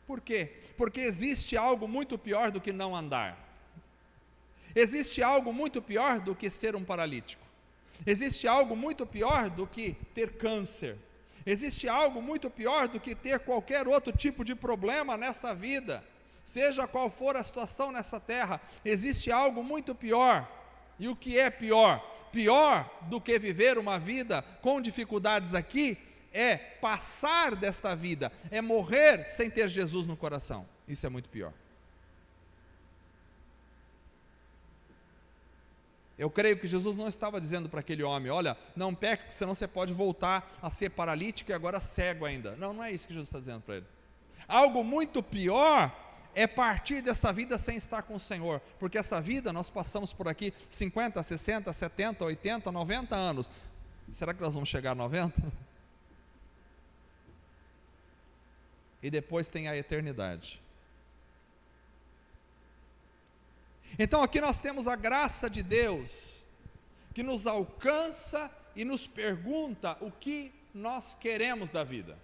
Por quê? Porque existe algo muito pior do que não andar. Existe algo muito pior do que ser um paralítico. Existe algo muito pior do que ter câncer. Existe algo muito pior do que ter qualquer outro tipo de problema nessa vida. Seja qual for a situação nessa terra, existe algo muito pior. E o que é pior? Pior do que viver uma vida com dificuldades aqui é passar desta vida, é morrer sem ter Jesus no coração. Isso é muito pior. Eu creio que Jesus não estava dizendo para aquele homem: olha, não peque, porque senão você pode voltar a ser paralítico e agora cego ainda. Não, não é isso que Jesus está dizendo para ele. Algo muito pior é partir dessa vida sem estar com o Senhor, porque essa vida nós passamos por aqui 50, 60, 70, 80, 90 anos. Será que nós vamos chegar a 90? E depois tem a eternidade. Então aqui nós temos a graça de Deus, que nos alcança e nos pergunta o que nós queremos da vida.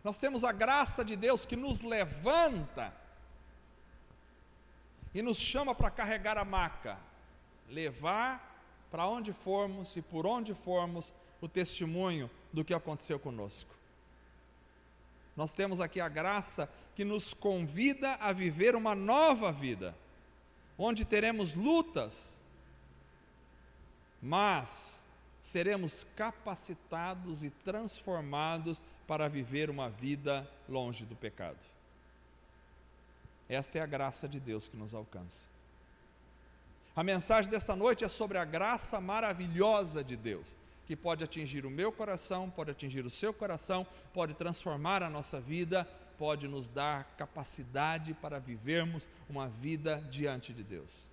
Nós temos a graça de Deus que nos levanta e nos chama para carregar a maca, levar para onde formos e por onde formos, o testemunho do que aconteceu conosco. Nós temos aqui a graça que nos convida a viver uma nova vida, onde teremos lutas, mas seremos capacitados e transformados para viver uma vida longe do pecado. Esta é a graça de Deus que nos alcança. A mensagem desta noite é sobre a graça maravilhosa de Deus, que pode atingir o meu coração, pode atingir o seu coração, pode transformar a nossa vida, pode nos dar capacidade para vivermos uma vida diante de Deus.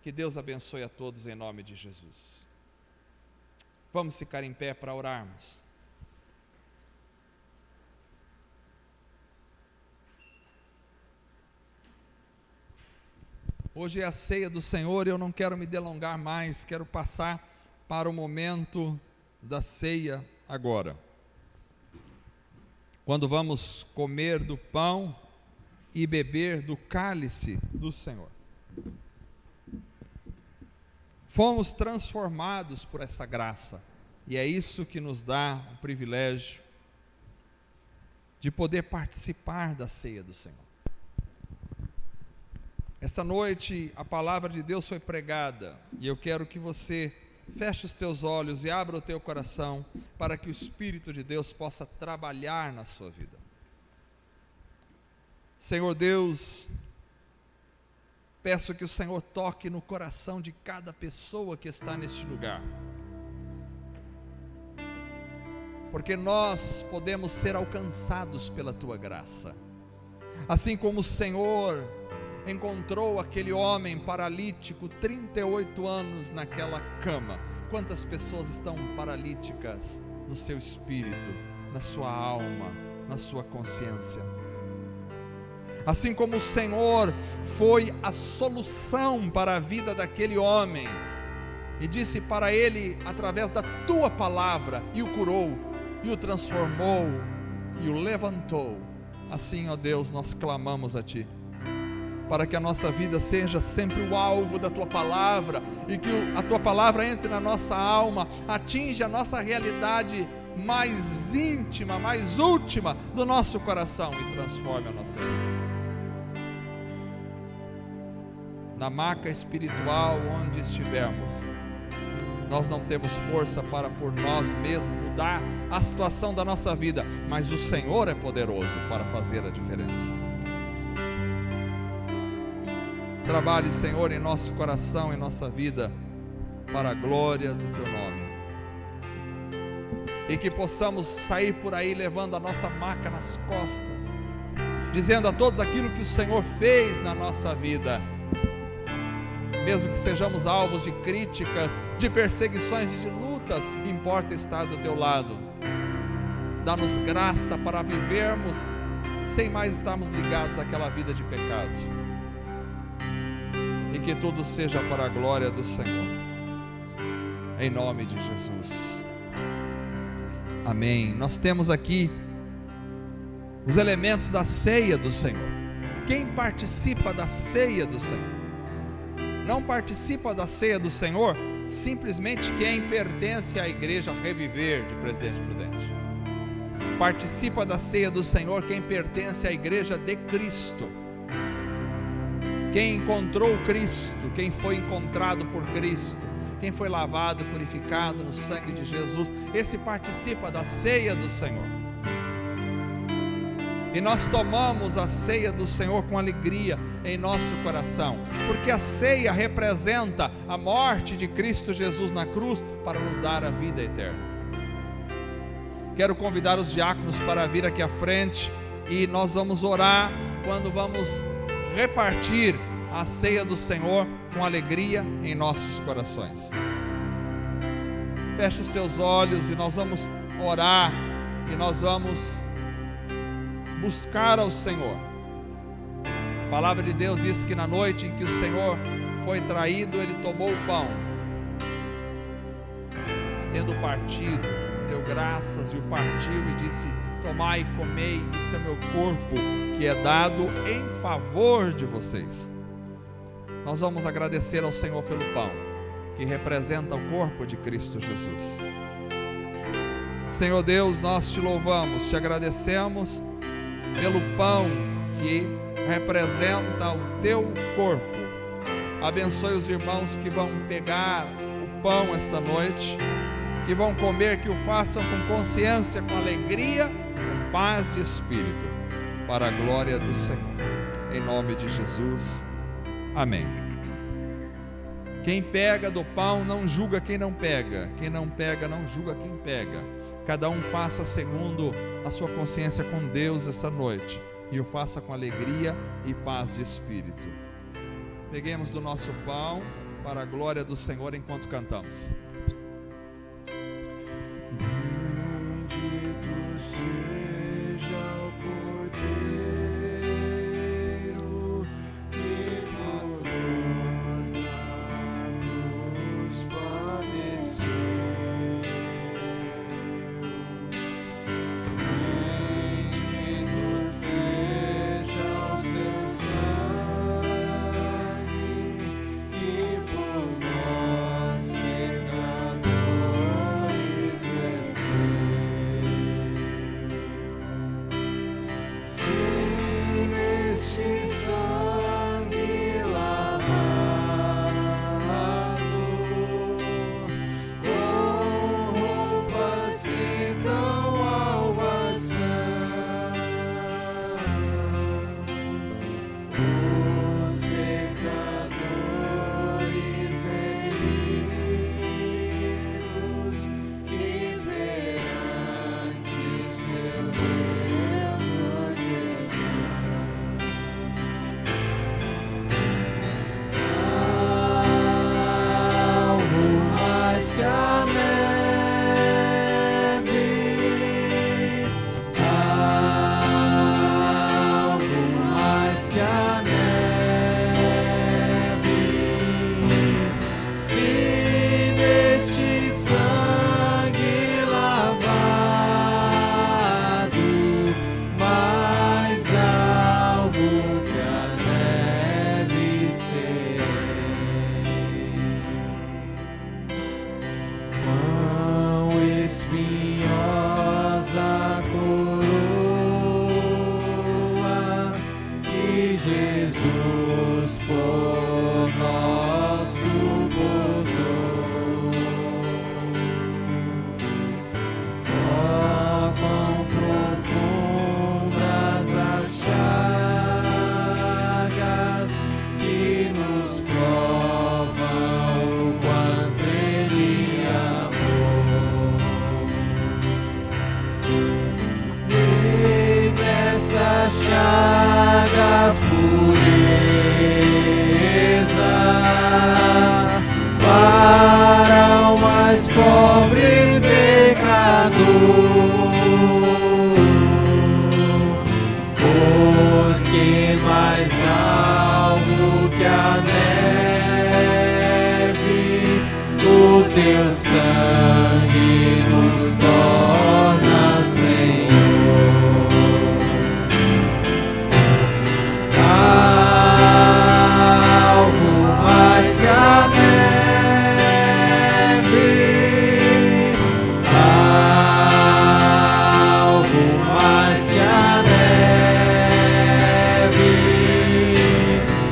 Que Deus abençoe a todos em nome de Jesus. Vamos ficar em pé para orarmos. Hoje é a ceia do Senhor e eu não quero me delongar mais, quero passar para o momento da ceia agora. Quando vamos comer do pão e beber do cálice do Senhor. Fomos transformados por essa graça, e é isso que nos dá o privilégio de poder participar da ceia do Senhor. Esta noite a palavra de Deus foi pregada, e eu quero que você feche os teus olhos e abra o teu coração, para que o Espírito de Deus possa trabalhar na sua vida. Senhor Deus, peço que o Senhor toque no coração de cada pessoa que está neste lugar, porque nós podemos ser alcançados pela Tua graça, assim como o Senhor encontrou aquele homem paralítico, 38 anos naquela cama. Quantas pessoas estão paralíticas no seu espírito, na sua alma, na sua consciência? Assim como o Senhor foi a solução para a vida daquele homem, e disse para ele através da Tua palavra, e o curou, e o transformou, e o levantou, assim, ó Deus, nós clamamos a Ti, para que a nossa vida seja sempre o alvo da Tua palavra, e que a Tua palavra entre na nossa alma, atinja a nossa realidade mais íntima, mais última do nosso coração, e transforme a nossa vida. Na maca espiritual onde estivermos, nós não temos força para por nós mesmos mudar a situação da nossa vida, mas o Senhor é poderoso para fazer a diferença. Trabalhe, Senhor, em nosso coração, em nossa vida, para a glória do Teu nome, e que possamos sair por aí levando a nossa maca nas costas, dizendo a todos aquilo que o Senhor fez na nossa vida, mesmo que sejamos alvos de críticas, de perseguições e de lutas, importa estar do Teu lado. Dá-nos graça para vivermos sem mais estarmos ligados àquela vida de pecado, e que tudo seja para a glória do Senhor, em nome de Jesus, amém. Nós temos aqui os elementos da ceia do Senhor. Quem participa da ceia do Senhor? Não participa da ceia do Senhor simplesmente quem pertence à igreja Reviver de Presidente Prudente. Participa da ceia do Senhor quem pertence à igreja de Cristo, quem encontrou Cristo, quem foi encontrado por Cristo, quem foi lavado, purificado no sangue de Jesus, esse participa da ceia do Senhor. E nós tomamos a ceia do Senhor com alegria em nosso coração, porque a ceia representa a morte de Cristo Jesus na cruz para nos dar a vida eterna. Quero convidar os diáconos para vir aqui à frente, e nós vamos orar quando vamos repartir a ceia do Senhor com alegria em nossos corações. Feche os teus olhos e nós vamos orar, e nós vamos buscar ao Senhor. A palavra de Deus diz que na noite em que o Senhor foi traído, Ele tomou o pão, tendo partido, deu graças e o partiu e disse: tomai e comei, isto é meu corpo, que é dado em favor de vocês. nós vamos agradecer ao Senhor pelo pão, que representa o corpo de Cristo Jesus. Senhor Deus, nós te louvamos, te agradecemos pelo pão que representa o teu corpo. Abençoe os irmãos que vão pegar o pão esta noite, que vão comer, que o façam com consciência, com alegria, com paz de espírito, para a glória do Senhor. Em nome de Jesus, amém. Quem pega do pão não julga quem não pega, quem não pega não julga quem pega. Cada um faça segundo a sua consciência com Deus essa noite, e o faça com alegria e paz de espírito. Peguemos do nosso pão para a glória do Senhor enquanto cantamos. Bendito seja o Cordeiro que por nós na cruz padeceu. Bendito seja o seu sangue que por nós pecadores verteu. Se neste sangue lavados com roupas que tão alvas são, os pecadores remidos que perante seu Deus hoje estão. Alvo mais que a neve, alvo mais que a neve, se neste sangue lavado, mais alvo que a neve serei. Quão espinhosa coroa que Jesus por nós suportou. Oh, quão profundas as chagas que nos provam o quanto Ele amou. Eis essas chagas pureza para o mais pobre pecador, pois que mais alvo que a neve, o teu sangue nos torna, Senhor. Alvo mais que a neve, alvo mais que a neve,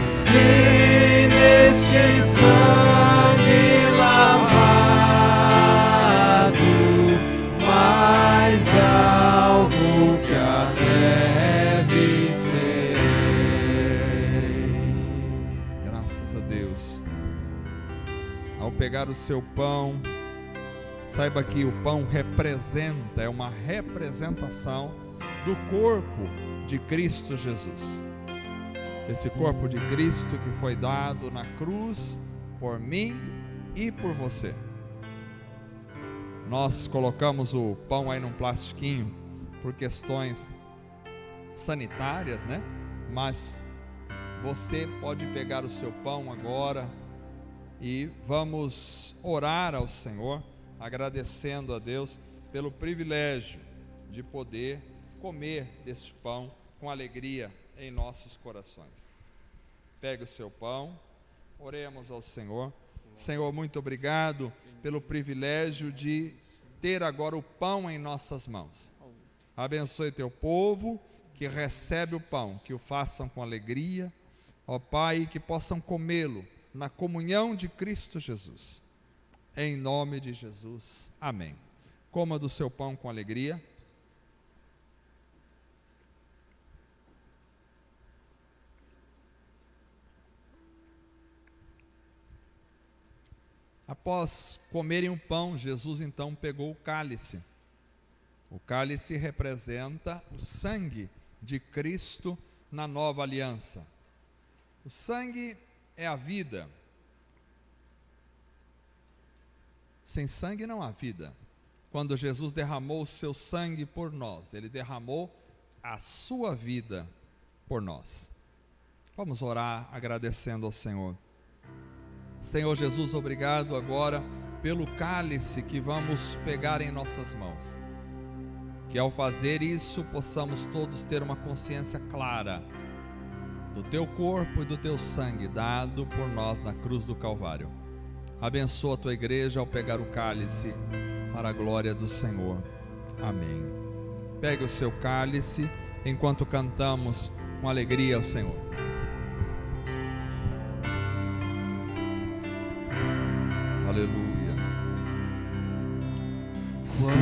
se neste sangue lavado, mais alvo que a neve serei. Graças a Deus. Ao pegar o seu pão, saiba que o pão representa, é uma representação do corpo de Cristo Jesus. Esse corpo de Cristo que foi dado na cruz por mim e por você. Nós colocamos o pão aí num plastiquinho por questões sanitárias, né? Mas você pode pegar o seu pão agora e vamos orar ao Senhor, agradecendo a Deus pelo privilégio de poder comer deste pão com alegria em nossos corações. Pegue o seu pão Oremos ao Senhor. Senhor, muito obrigado pelo privilégio de ter agora o pão em nossas mãos. Abençoe teu povo que recebe o pão, que o façam com alegria, ó Pai, que possam comê-lo na comunhão de Cristo Jesus. Em nome de Jesus, amém. Coma do seu pão com alegria. Após comerem o pão, Jesus então pegou o cálice. O cálice representa o sangue de Cristo na nova aliança. O sangue é a vida. Sem sangue não há vida. Quando Jesus derramou o seu sangue por nós, ele derramou a sua vida por nós. Vamos orar agradecendo ao Senhor. Senhor Jesus, obrigado agora pelo cálice que vamos pegar em nossas mãos. Que ao fazer isso possamos todos ter uma consciência clara do teu corpo e do teu sangue dado por nós na cruz do Calvário. Abençoa a tua igreja ao pegar o cálice para a glória do Senhor. Amém. Pegue o seu cálice enquanto cantamos com alegria ao Senhor. Aleluia. Se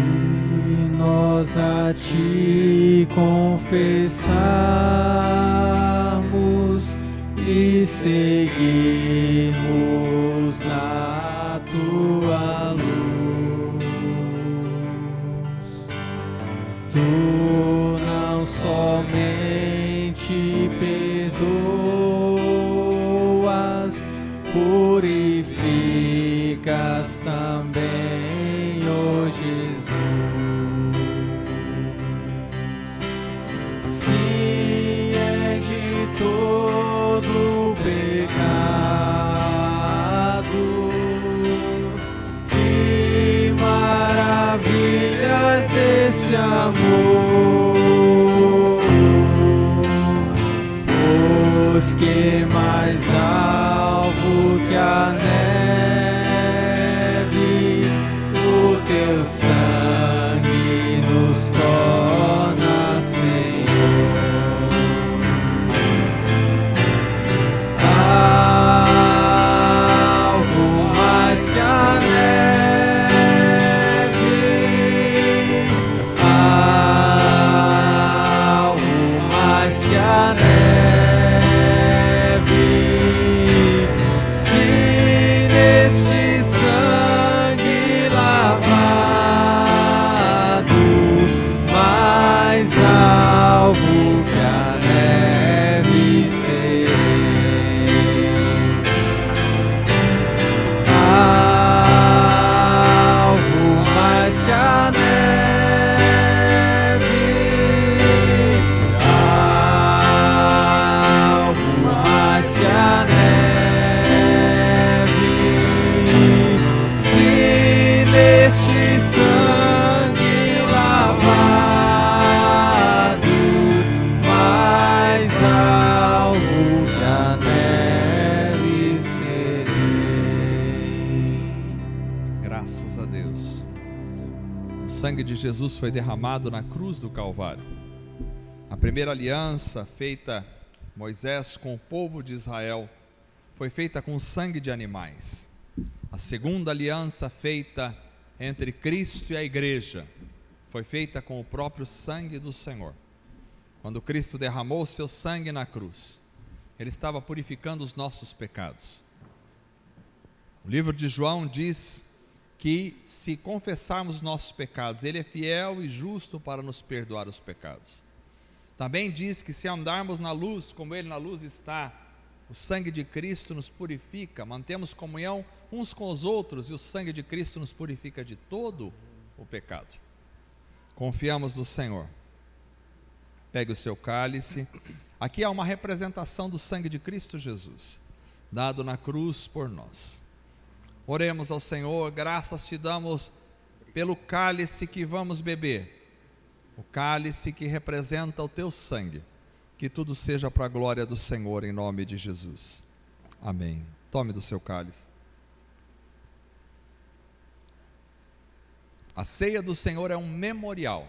nós a ti confessarmos e seguirmos na tua luz, tu não somente perdoas, purificas também, ó Jesus. Se é de todo pecado, que maravilhas desse amor, pois que mais alvo que a neve, o teu sangue nos torna, Senhor. Alvo mais que a neve, alvo mais que a neve. O sangue de Jesus foi derramado na cruz do Calvário. A primeira aliança feita Moisés com o povo de Israel foi feita com sangue de animais. A segunda aliança feita entre Cristo e a igreja foi feita com o próprio sangue do Senhor. Quando Cristo derramou o seu sangue na cruz, ele estava purificando os nossos pecados. O livro de João diz que se confessarmos nossos pecados, ele é fiel e justo para nos perdoar os pecados. Também diz que se andarmos na luz, como ele na luz está, o sangue de Cristo nos purifica, mantemos comunhão uns com os outros e o sangue de Cristo nos purifica de todo o pecado. Confiamos no Senhor. Pegue o seu cálice. Aqui há uma representação do sangue de Cristo Jesus, dado na cruz por nós. Oremos ao Senhor, graças te damos pelo cálice que vamos beber, o cálice que representa o teu sangue, que tudo seja para a glória do Senhor, em nome de Jesus. Amém. Tome do seu cálice. A ceia do Senhor é um memorial.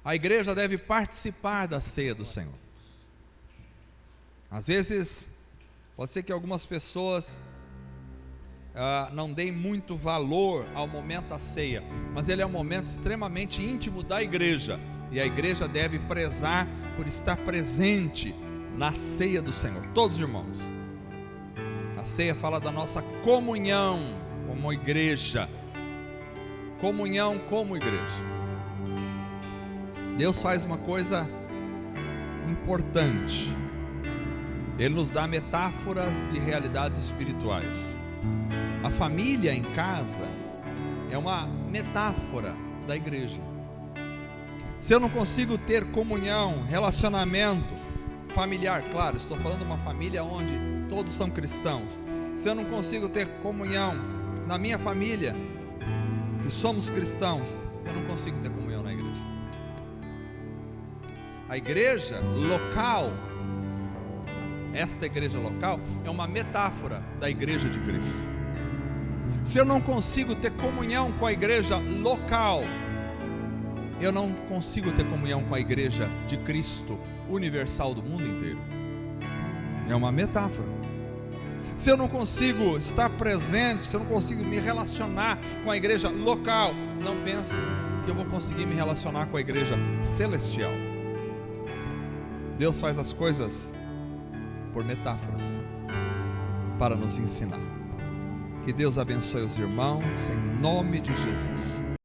A igreja deve participar da ceia do Senhor. Às vezes, pode ser que algumas pessoas não deem muito valor ao momento da ceia, mas ele é um momento extremamente íntimo da igreja, e a igreja deve prezar por estar presente na ceia do Senhor. Todos os irmãos, a ceia fala da nossa comunhão como igreja. Comunhão como igreja. Deus faz uma coisa importante. Ele nos dá metáforas de realidades espirituais. A família em casa é uma metáfora da igreja. Se eu não consigo ter comunhão, relacionamento familiar, claro, estou falando de uma família onde todos são cristãos. Se eu não consigo ter comunhão na minha família, que somos cristãos, eu não consigo ter comunhão na igreja. A igreja local, esta igreja local, é uma metáfora da igreja de Cristo. Se eu não consigo ter comunhão com a igreja local, eu não consigo ter comunhão com a igreja de Cristo, universal do mundo inteiro. É uma metáfora. Se eu não consigo estar presente, se eu não consigo me relacionar com a igreja local, não pense que eu vou conseguir me relacionar com a igreja celestial. Deus faz as coisas por metáforas, para nos ensinar. Que Deus abençoe os irmãos, em nome de Jesus.